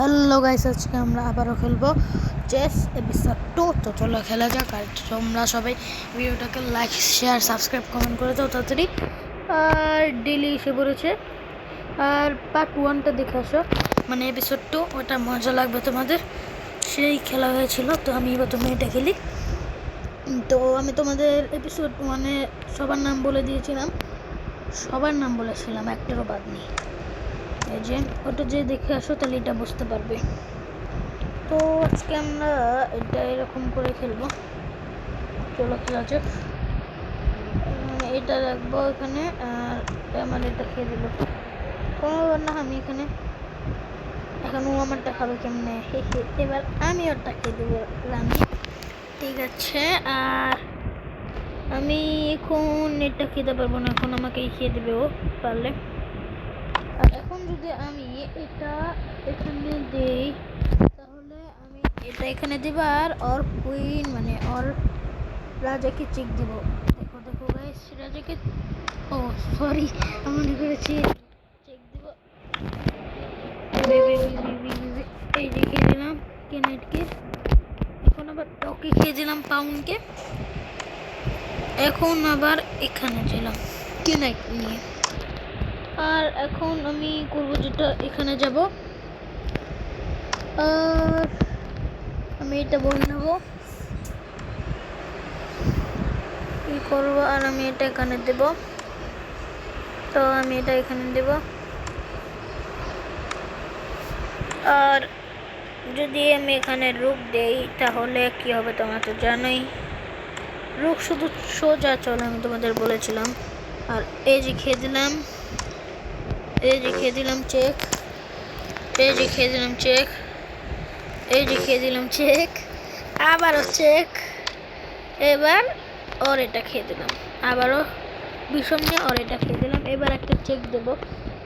Hello guys, আজকে আমরা আবারও খেলবো চেস এপিসোড 2। তো চলো খেলা যাক। আর তোমরা সবাই ভিডিওটাকে লাইক, শেয়ার, সাবস্ক্রাইব, কমেন্ট করে দাও তাড়াতাড়ি। আর ডেলি এসে পড়েছে, আর পার্ট 1টা দেখে আসো, মানে এপিসোড 2। ওটা মজা লাগবে তোমাদের, সেই খেলা হয়েছিল। তো আমি প্রথমে এটা খেলি। তো আমি তোমাদের এপিসোড 1-এ সবার নাম বলে দিয়েছিলাম, সবার নাম বলেছিলাম, একটারও বাদ নেই। এই যে ওটা যে দেখে আসো তাহলে এটা বুঝতে পারবে। তো আজকে আমরা এটা এরকম করে খেলবো। চলো খেলা যাক। এটা রাখবো এখানে, আর আমার এটা খেয়ে দিল কোনো ব্যাপার না। আমি এখানে এখন ও আমারটা খাবে কেমনে, এবার আমি ওরটা খেয়ে দেবো রানি। ঠিক আছে, আর আমি এখন এটা খেতে পারবো না, এখন আমাকেই খেয়ে দেবে ও পারলে। আর এখন যদি আমি এটা এখানে দেই তাহলে আমি এটা এখানে দেব, আর ওর কুইন মানে ওর রাজাকে চেক দেব। দেখো দেখো গাইস, রাজাকে, ও সরি আমি মনে করেছি চেক দেব। এই যে খেয়ে দিলাম কেনেটকে, এখন আবার ওকে খেয়ে দিলাম পাউন্ডকে, এখন আবার এখানে দিলাম কেনেট নিয়ে। আর এখন আমি করবো যেটা, এখানে যাব আর আমি এটা বলে নেব কি করবো। আর আমি এটা এখানে দেব, তো আমি এটা এখানে দেব। আর যদি আমি এখানে রুক দেই তাহলে কি হবে তোমরা তো জানোই, রুক শুধু সোজা চলে, আমি তোমাদের বলেছিলাম। আর এই যে খেয়ে দিলাম, এই যে খেয়ে দিলাম চেক, এই যে খেয়ে দিলাম চেক, এই যে খেয়ে দিলাম চেক, আবারও চেক। এবার ওর এটা খেয়ে দিলাম, আবারও বিষম নিয়ে ওর এটা খেয়ে দিলাম। এবার একটা চেক দেব,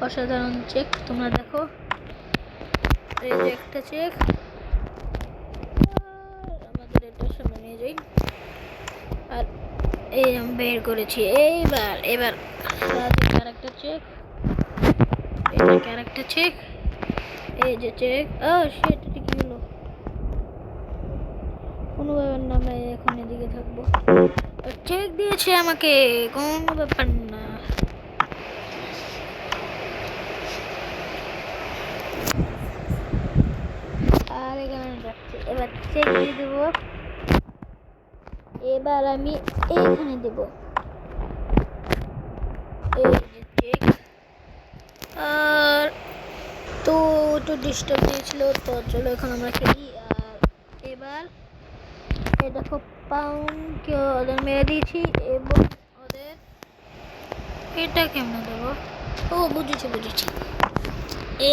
অসাধারণ চেক, তোমরা দেখো। এই যে একটা চেক, আমাদের এটা সামনে নিয়ে যাই। আর এই আমি বের করেছি। এইবার এবার ক্যারেক্টার চেক, এই যে ক্যারেক্টার চেক, এই যে চেক। ও শিট, এটা কি হলো? কোনো ব্যাপার না, আমরা এখন এদিকে থাকবো। চেক দিয়েছে আমাকে, কোনো ব্যাপার না। আর এখানে যাচ্ছে, এবার চেক দিয়ে দেবো। এবার আমি এইখানে দেব, এই যে চেক। আর তো একটু ডিস্টার্ব দিয়েছিল, তো চলো এখন আমরা খেলি। আর এবার এই দেখো পাউন্ডকে ওদের মেরে দিয়েছি, এবং ওদের এটা কেমন দেবো, ও বুঝেছি বুঝেছি।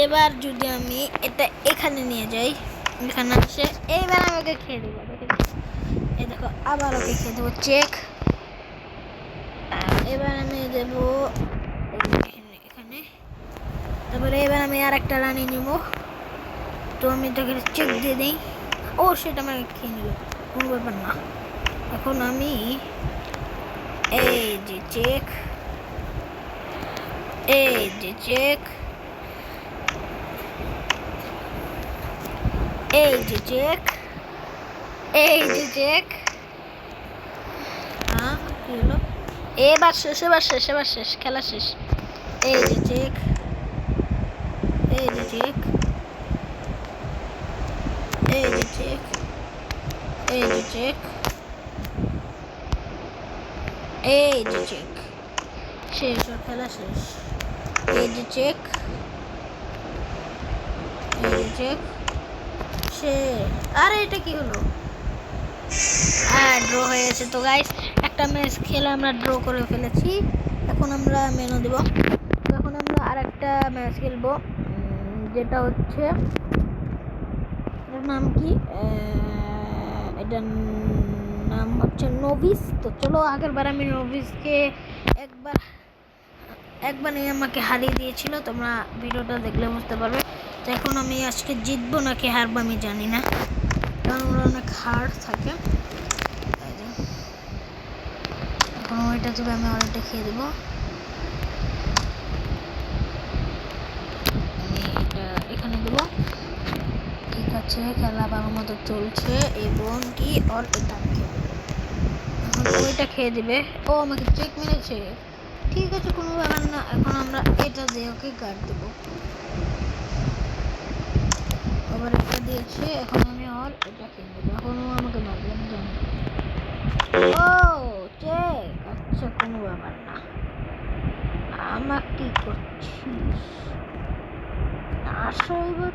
এবার যদি আমি এটা এখানে নিয়ে যাই, এখানে আসে, এইবার আমাকে খেয়ে দেবো। এই দেখো আবার ওকে খেয়ে দেবো চেক। এবার আমি দেবো এখানে, তারপরে এবার আমি আর একটা রানি নেব। তো আমি তোকে চেক দিয়ে দিই, ও সেটা আমাকে খেয়ে নিল, কোনো ব্যাপার না। এখন আমি এই যে চেক, এই যে চেক, এই যে চেক, এই যে চেক। হ্যাঁ কি হলো? এবার শেষ, এবার শেষ, এবার শেষ, খেলা শেষ। এই যে চেক, এই যে চেক, এই যে চেক, এই যে চেক, এই যে চেক, শেষ, ওর খেলা শেষ। এই যে চেক, এই যে চেক, শেষ। আরে এটা কি হলো? ড্র হয়ে গেছে। তো গাইস, একটা ম্যাচ খেলে আমরা ড্র করে ফেলেছি। এখন আমরা মেনু দেব। তো এখন আমরা আর একটা ম্যাচ খেলবো, যেটা হচ্ছে, এটার নাম কি, এটার নাম হচ্ছে নোভিস। তো চলো, আগের বার আমি নোভিসকে একবার আমাকে হারিয়ে দিয়েছিল, তোমরা ভিডিওটা দেখলে বুঝতে পারবে। তো এখন আমি আজকে জিতবো নাকি হারবো আমি জানি না, কারণ ওরা অনেক হার্ড থাকে। এখন ওইটা থেকে আমি অনেকটা খেয়ে দেবো। আমি এটা এখানে দেবো, আছে, খেলা ভালো মতো চলছে এবং কি ওর এটা খেয়ে এখন ওইটা খেয়ে দিবে। ও আমাকে চেক মেরেছে, ঠিক আছে কোনো ব্যাপার না। এখন আমরা এটা দিয়ে ওকে গার্ড দেবো। আবার এটা দিয়েছে, এখন আমি ওর এটা খেয়ে দেবো। এখন ও আমাকে মারবে না জানি। ও চেক, আচ্ছা কোনো ব্যাপার না। আমার কি করছিস? আসো এবার,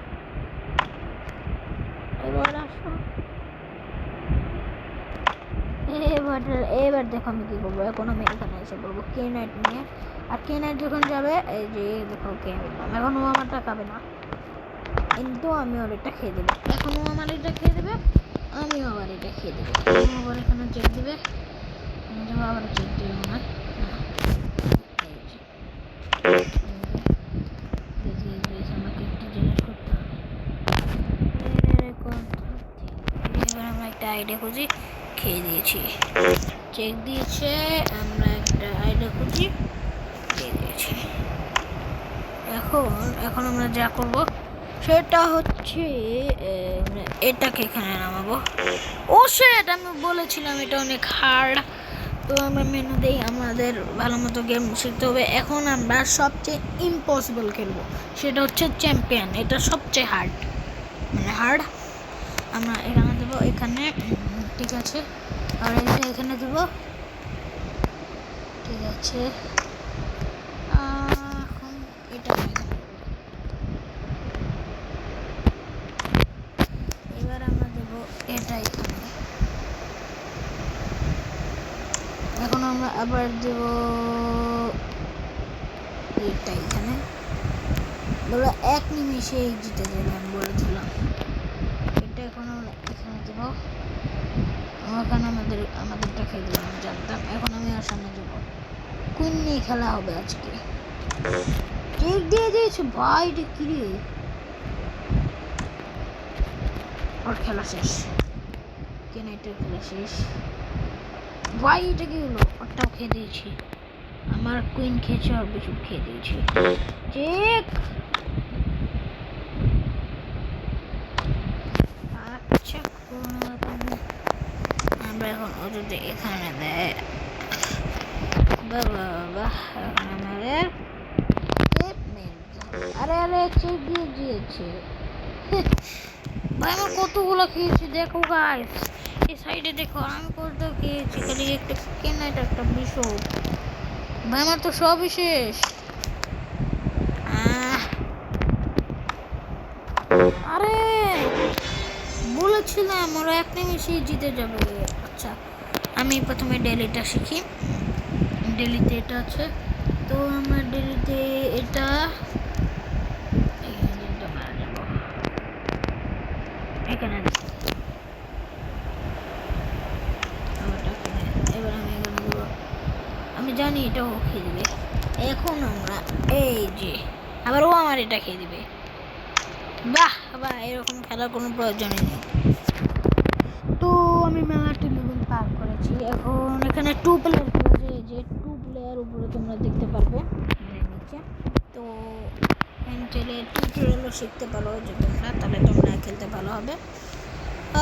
এবার আসো। এবার দেখো আমি কি করবো। এখন আমি এখানে এসে পড়বো কে নাইট নিয়ে। আর কে নাইট যখন যাবে, এই যে দেখো কে বললাম, এখন ও আমারটা খাবে না, কিন্তু আমি ওর এটা খেয়ে দেবো। এখন ও আমার এটা খেয়ে দেবে, আমিও আবার এটা খেয়ে দেবো। আবার এখানে চেক দিবে, আমি যাবো আবার চেক দেবো না। আমাকে একটা জিনিস করতে হবে। এবার আমরা একটা আইডিয়া খুঁজি, খেয়ে দিয়েছি। চেক দিয়েছে, আমরা একটা আইডিয়া খুঁজি, খেয়ে দিয়েছি। এখন আমরা যা করব সেটা হচ্ছে এটাকে এখানে নামাবো। ও সেটা আমি বলেছিলাম এটা অনেক হার্ড। তো আমরা মেনু দেই, আমাদের ভালো মতো গেম শিখতে হবে। এখন আমরা সবচেয়ে ইম্পসিবল খেলবো, সেটা হচ্ছে চ্যাম্পিয়ন। এটা সবচেয়ে হার্ড, মানে হার্ড। আমরা এখানে দেবো, এখানে ঠিক আছে। আর এটা এখানে দেবো, ঠিক আছে। এখন এটা এবার আমরা দেবো এটা এখানে। এখন আমরা আবার দেব এটা এখানে। বলো এক নিমিষে জিতে যাবে, আমি বলেছিলাম। এটা এখন আমরা এখানে দেবো, ওখানে আমাদেরটা খেয়ে দিলাম, আমি জানতাম। এখন আমি আর সামনে যাবো, কুইন নিয়ে খেলা হবে আজকে। চেক দিয়ে দিয়েছে ভাই, এটা কি রে? ওর খেলা শেষ, কেনাইটের খেলা শেষ ভাই। এটা কি হলো? ওরটাও খেয়ে দিয়েছি, আমার কুইন খেয়েছে আর কিছু খেয়ে দিয়েছি। চেক, আচ্ছা আমরা এখন ও যদি এখানে দেয়, বাবা বাবা, এখন আমাদের আরে আরে চেক দিয়ে দিয়েছে ভাই। আমার কতগুলো খেয়েছি দেখো গাইস, এই সাইডে দেখো আমি কত খেয়েছি। খালি একটা কেনাটা একটা বিষয় ভাই, আমার তো সবই শেষ। আরে বলেছিলাম ওরা এক নিমিষেই জিতে যাবে। আচ্ছা আমি প্রথমে ডেলিটা শিখি। ডেলিতে এটা আছে, তো আমরা ডেলিতে এটা এখানে এবার আমি এখানে দেবো। আমি জানি এটা ও খেয়ে দিবে। এখন আমরা এই যে আবার ও আমার এটা খেয়ে দিবে। বাহ বাহ, এরকম খেলার কোনো প্রয়োজনই নেই। তো আমি মেলাটি লেভেল পার করেছি। এখন এখানে 2 প্লেয়ার খেলা, যে 2 প্লেয়ার উপরে তোমরা দেখতে পারবে নিচে। তো চলে টিউটোরিয়ালও শিখতে পারো যে তোমরা, তাহলে তোমরা খেলতে ভালো হবে।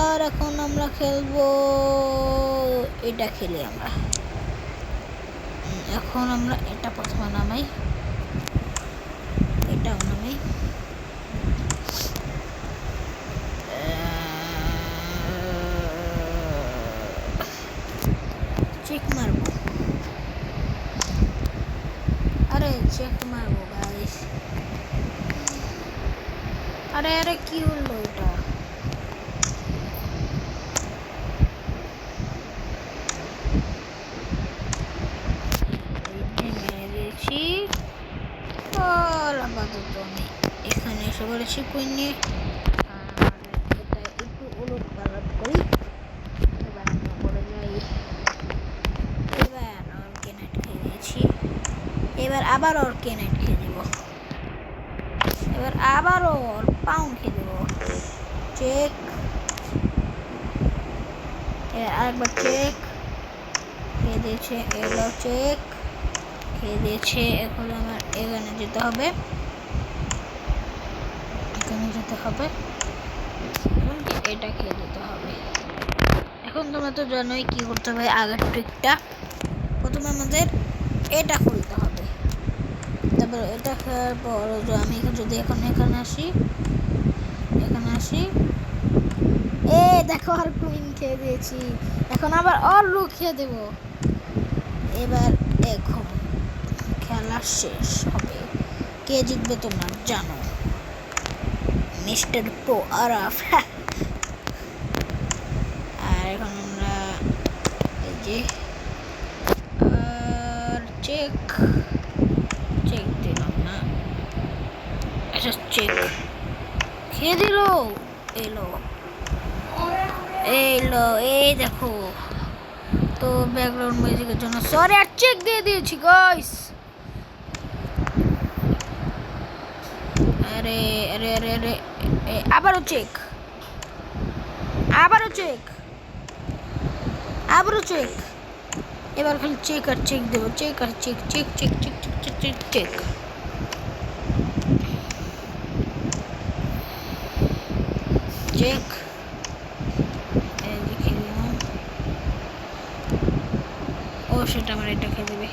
আর এখন আমরা খেলবো এটা, খেলি আমরা। এখন আমরা এটা প্রথমে নামাই, এটাও নামাই। চেক মারবো, আরে চেক মারবো গাইস। আরে আরে কি হলো এটা? মেরে দিয়েছি। আপাতত আমি এখানে এসে বলেছি কুইন নিয়ে, এটা একটু উলট পালট করি। এবার আমরা পরে যাই। এবার ওর কেনাইট খেয়ে দিয়েছি, এবার আবার ওর কেনাইট খেয়ে দিব, এবার আবার ওর পাউন্ড খেয়ে দেবো। চেক, এবার আরেকবার চেক খেয়ে দিয়েছে, এবার চেক খেয়ে দিয়েছে। এখন আমার এখানে যেতে হবে, এখানে যেতে হবে। এটা খেয়ে দিতে হবে। এখন তোমরা তো জানোই কি করতে হবে। আগের ট্রিকটা, প্রথমে আমাদের এটা খুলতে হবে, তারপর এটা খাওয়ার পর আমি যদি এখানে আসি, এ দেখো আর কুইন খেয়ে দিয়েছি। এখন আবার অল্লু খেয়ে দেব। এবার এখন খেলা শেষ হবে। কে জিতবে তোমরা জানো, মিস্টার প্রো আরাফ। আর এখন আমরা এই যে চেক দিলাম না, আচ্ছা চেক খেয়ে দিল। এলো এই দেখো তো ব্যাকগ্রাউন্ড মিউজিকের জন্য সরি, আর চেক দিয়ে দিয়েছি গাইস। আরে আরে আরে আরে আবারও চেক, এবার খালি চেক আর চেক দেবো, চেক আর check check check check check check check. Check ও সেটা আমার এটা খেয়ে দেবে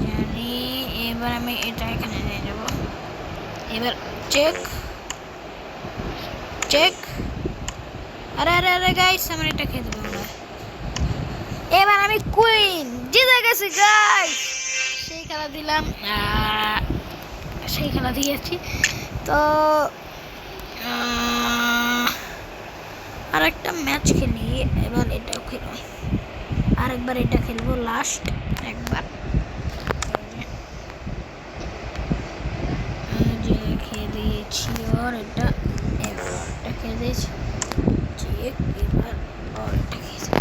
জানি। এবার আমি এটা এখানে নিয়ে যাব। এবার চেক আরে আরে আরে গাইস আমার এটা খেয়ে দেবে আমরা। এবার আমি কুইন জিতে গেছি গাইস। সেই খেলা দিয়েছি তো আর একটা ম্যাচ খেলি। এবার এটাও খেলবো, আরেকবার এটা খেলবো লাস্ট একবার। যে খেয়ে দিয়েছি আর এটা খেয়ে দিয়েছি, এবার খেয়েছে।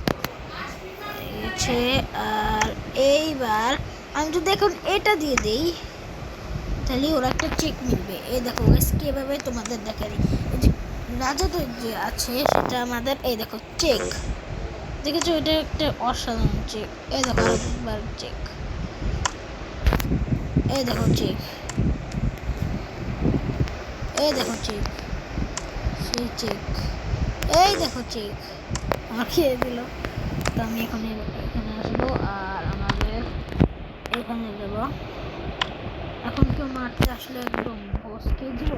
আর এইবার আমি যদি এখন এটা দিয়ে দেই তাহলে ওরা একটা চেক মিলবে। এই দেখো এভাবে তোমাদের দেখা দিই, রাজাদের যে আছে সেটা আমাদের এই দেখো চেক দেখেছো, এটা একটা অসাধারণ চেক। এই দেখো আরেকবার চেক, এই দেখো চেক, এই দেখো চেক, সেই চেক, এই দেখো চেক আমার খেয়ে দিল। তো আমি এখানে আসবো আর আমাদের এখানে দেবো। এখন কেউ মারতে আসলে একদম বসকে দিল।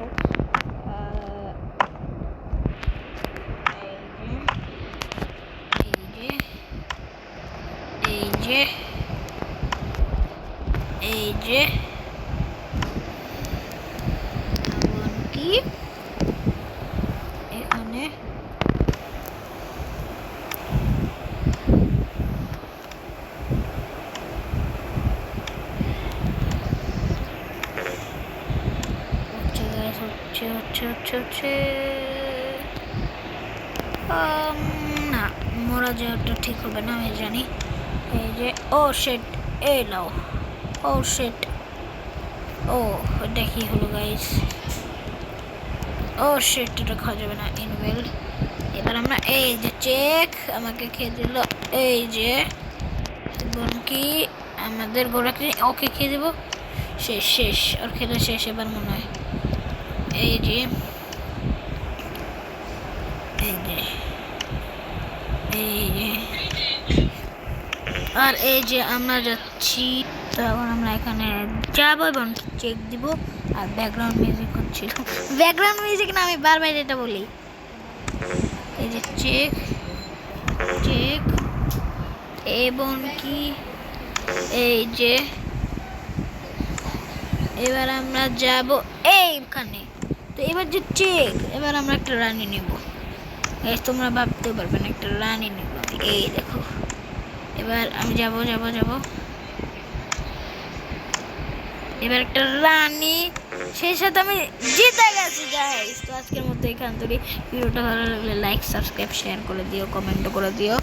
এই যে এমনকি এখানে হচ্ছে না, মরা যাওয়াটা ঠিক হবে না আমি জানি। এই যে ও শেট, এই নাও, ও শেট, ও এটা কি হলো গাইস, ও শেট এটা খাওয়া যাবে না, ইনভেল। এবার আমরা এই যে চেক আমাকে খেয়ে দিল। এই যে কি আমাদের গোড়াকে ওকে খেয়ে দেবো। শেষ আর খেলে শেষ এবার মনে হয়। এই যে আর এই যে আমরা যাচ্ছি। তো এখন আমরা এখানে যাবো এবং চেক দিব। আর ব্যাকগ্রাউন্ড মিউজিক হচ্ছিল, ব্যাকগ্রাউন্ড মিউজিক না আমি বারবার এটা বলি। এই যে চেক এবং কি এই যে এবার আমরা যাব এইখানে। তো এবার যে চেক, এবার আমরা একটা রানী নেব। তোমরা ভাবতে পারবে না একটা রানী নেব। এই দেখো এবার আমি যাব এবার একটা রানী, সেই সাথে আমি জিতে গেছি গাইস। তো আজকের মতো এখান থেকে ভিডিওটা ভালো লাগলে লাইক সাবস্ক্রাইব শেয়ার করে দিও, কমেন্ট করে দিও।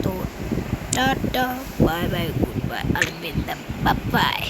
তো tata bye bye good bye আলবিদা বাই বাই।